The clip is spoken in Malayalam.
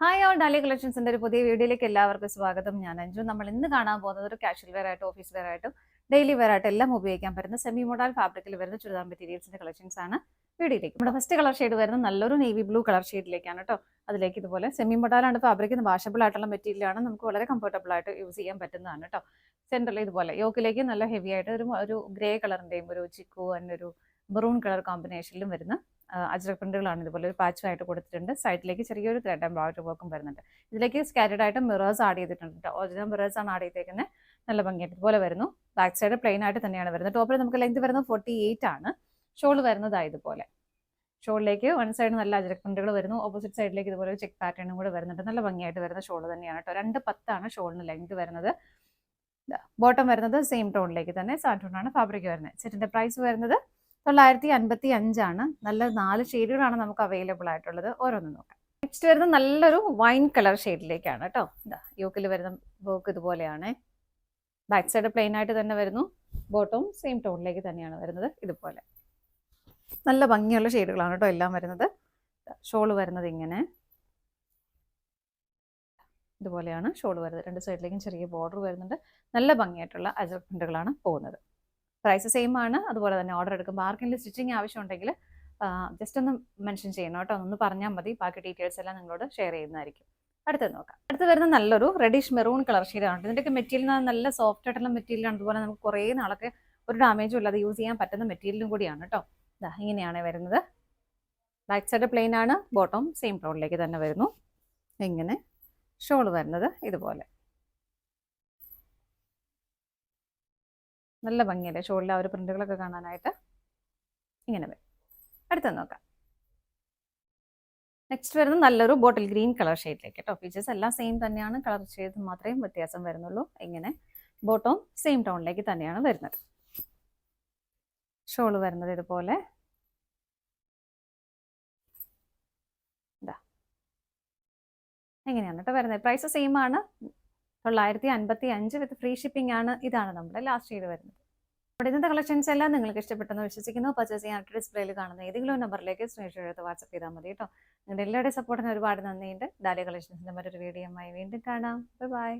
ഹായ് ഓൾ ഡാലിയ കളക്ഷൻസിന്റെ ഒരു പുതിയ വീഡിയോയിലേക്ക് എല്ലാവർക്കും സ്വാഗതം. ഞാൻ അഞ്ജു. നമ്മൾ ഇന്ന് കാണാൻ പോകുന്നത് ഒരു കാഷ്വൽ വെയർ ആയിട്ടും ഓഫീസ് വെയർ ആയിട്ടും ഡെയിലി വെയർ ആയിട്ടും എല്ലാം ഉപയോഗിക്കാൻ പറ്റുന്ന സെമി മോഡൽ ഫാബ്രിക്കിൽ വരുന്ന ചുരിദാർ മെറ്റീരിയൽസിന്റെ കളക്ഷൻസ് ആണ് വീഡിയോയിലേക്ക്. നമ്മുടെ ഫസ്റ്റ് കളർ ഷെയ്ഡ് വരുന്നത് നല്ലൊരു നേവി ബ്ലൂ കളർ ഷെയ്ഡിലേക്കാണ് കേട്ടോ. അതിലേക്ക് ഇതുപോലെ സെമി മോഡലാണ് ഫാബ്രിക്, വാഷബിൾ ആയിട്ടുള്ള മെറ്റീരിയൽ ആണ്, നമുക്ക് വളരെ കംഫർട്ടബിൾ ആയിട്ട് യൂസ് ചെയ്യാൻ പറ്റുന്നതാണ് കേട്ടോ. സെന്ററിൽ ഇതുപോലെ യോക്കിലേക്ക് നല്ല ഹെവി ആയിട്ട് ഒരു ഗ്രേ കളറിന്റെയും ഒരു ചിക്കു ഒരു മെറൂൺ കളർ കോമ്പിനേഷനിലും വരുന്ന അജ്രക് പ്രിന്റുകളാണ്. ഇതുപോലെ ഒരു പാച്ചുമായിട്ട് കൊടുത്തിട്ടുണ്ട്. സൈഡിലേക്ക് ചെറിയൊരു ത്രെഡ് എംബ്രോയിഡറി വർക്കും വരുന്നുണ്ട്. ഇതിലേക്ക് സ്കാറ്റഡ് ആയിട്ട് മിറേഴ്സ് ആഡ് ചെയ്തിട്ടുണ്ട്. ഒറിജിനൽ മിറേഴ്സ് ആണ് ആഡ് ചെയ്തേക്കുന്നത്. നല്ല ഭംഗിയായിട്ട് ഇതുപോലെ വരുന്നു. ബാക്ക് സൈഡ് പ്ലെയിൻ ആയിട്ട് തന്നെയാണ് വരുന്നത്. ടോപ്പിൽ നമുക്ക് ലെങ്ത് വരുന്നത് 48 ആണ്. ഷോൾ വരുന്നത് ഇതുപോലെ. ഷോളിലേക്ക് വൺ സൈഡ് നല്ല അജ്രക് പ്രിന്റുകൾ വരുന്നു. ഓപ്പോസിറ്റ് സൈഡിലേക്ക് ഇതുപോലെ ഒരു ചെക്ക് പാറ്റേണും കൂടെ വരുന്നുണ്ട്. നല്ല ഭംഗിയായിട്ട് വരുന്ന ഷോൾ തന്നെയാണ് കേട്ടോ. 2.10 ഷോളിന് ലെങ്ത് വരുന്നത്. ബോട്ടം വരുന്നത് സെയിം ടോണിലേക്ക് തന്നെ സാൻറ്റൂണാണ് ഫാബ്രിക് വരുന്നത്. സെറ്റിന്റെ പ്രൈസ് വരുന്നത് 955 നല്ല 4 ഷെയ്ഡുകളാണ് നമുക്ക് അവൈലബിൾ ആയിട്ടുള്ളത്. ഓരോന്നും നോക്കാം. നെക്സ്റ്റ് വരുന്നത് നല്ലൊരു വൈൻ കളർ ഷെയ്ഡിലേക്കാണ് കേട്ടോ. യോക്കിൽ വരുന്ന വർക്ക് ഇതുപോലെയാണ്. ബാക്ക് സൈഡ് പ്ലെയിൻ ആയിട്ട് തന്നെ വരുന്നു. ബോട്ടവും സെയിം ടോണിലേക്ക് തന്നെയാണ് വരുന്നത്. ഇതുപോലെ നല്ല ഭംഗിയുള്ള ഷെയ്ഡുകളാണ് കേട്ടോ എല്ലാം വരുന്നത്. ഷോള് വരുന്നത് ഇങ്ങനെ ഇതുപോലെയാണ് ഷോള് വരുന്നത്. രണ്ട് സൈഡിലേക്കും ചെറിയ ബോർഡർ വരുന്നുണ്ട്. നല്ല ഭംഗിയായിട്ടുള്ള അജ്രക് പ്രിന്റുകളാണ് പോകുന്നത്. പ്രൈസ് സെയിം ആണ്. അതുപോലെ തന്നെ ഓർഡർ എടുക്കുമ്പോൾ ആർക്കെങ്കിലും സ്റ്റിച്ചിങ് ആവശ്യമുണ്ടെങ്കിൽ ജസ്റ്റ് ഒന്ന് മെൻഷൻ ചെയ്യണം കേട്ടോ. ഒന്ന് പറഞ്ഞാൽ മതി. ബാക്കി ഡീറ്റെയിൽസ് എല്ലാം നിങ്ങളോട് ഷെയർ ചെയ്യുന്നതായിരിക്കും. അടുത്തത് നോക്കാം. അടുത്ത് വരുന്ന നല്ലൊരു റെഡിഷ് മെറൂൺ കളർ ഷെയ്ഡാണ്. ഇതിൻ്റെയൊക്കെ മെറ്റീരിയൽ നല്ല സോഫ്റ്റ് ആയിട്ടുള്ള മെറ്റീരിയലാണ്. അതുപോലെ നമുക്ക് കുറേ നാളൊക്കെ ഒരു ഡാമേജും ഇല്ലാതെ യൂസ് ചെയ്യാൻ പറ്റുന്ന മെറ്റീരിയലും കൂടിയാണ് കേട്ടോ. ഇങ്ങനെയാണ് വരുന്നത്. ബാക്ക് സൈഡ് പ്ലെയിൻ ആണ്. ബോട്ടം സെയിം ടോണിലേക്ക് തന്നെ വരുന്നു. ഇങ്ങനെ ഷോൾ വരുന്നത് ഇതുപോലെ. നല്ല ഭംഗിയല്ലേ ഷോളിലെ ആ ഒരു പ്രിന്റുകളൊക്കെ കാണാനായിട്ട്. ഇങ്ങനെ വരും. അടുത്തത് നോക്കാം. നെക്സ്റ്റ് വരുന്നത് നല്ലൊരു ബോട്ടിൽ ഗ്രീൻ കളർ ഷെയ്ഡിലേക്ക് കേട്ടോ. ഫീച്ചേഴ്സ് എല്ലാം സെയിം തന്നെയാണ്. കളർ ഷെയ്ഡ് മാത്രമേ വ്യത്യാസം വരുന്നുള്ളൂ. ഇങ്ങനെ ബോട്ടം സെയിം ടോണിലേക്ക് തന്നെയാണ് വരുന്നത്. ഷോൾ വരുന്നത് ഇതുപോലെ. എങ്ങനെയാണ് കേട്ടോ വരുന്നത്. പ്രൈസ് സെയിം ആണ്. 955 വിത്ത് ഫ്രീ ഷിപ്പിംഗ് ആണ്. ഇതാണ് നമ്മുടെ ലാസ്റ്റ് ഷെയ്ഡ് വരുന്നത്. അവിടെ ഇന്നത്തെ കളക്ഷൻസ് എല്ലാം നിങ്ങൾക്ക് ഇഷ്ടപ്പെട്ടെന്ന് വിശ്വസിക്കുന്നു. പർച്ചേസ് ചെയ്യാൻ ഡിസ്പ്ലേയിൽ കാണുന്ന ഏതെങ്കിലും നമ്പറിലേക്ക് സ്ക്രീൻഷോട്ട് എടുത്ത് വാട്സ്ആപ്പ് ചെയ്താൽ മതി കേട്ടോ. നിങ്ങളുടെ എല്ലാവരുടെയും സപ്പോർട്ടിന് ഒരുപാട് നന്ദിയുണ്ട്. ഡാലിയ കളക്ഷൻസിന്റെ മറ്റൊരു വീഡിയോയുമായി വീണ്ടും കാണാം. ബൈ.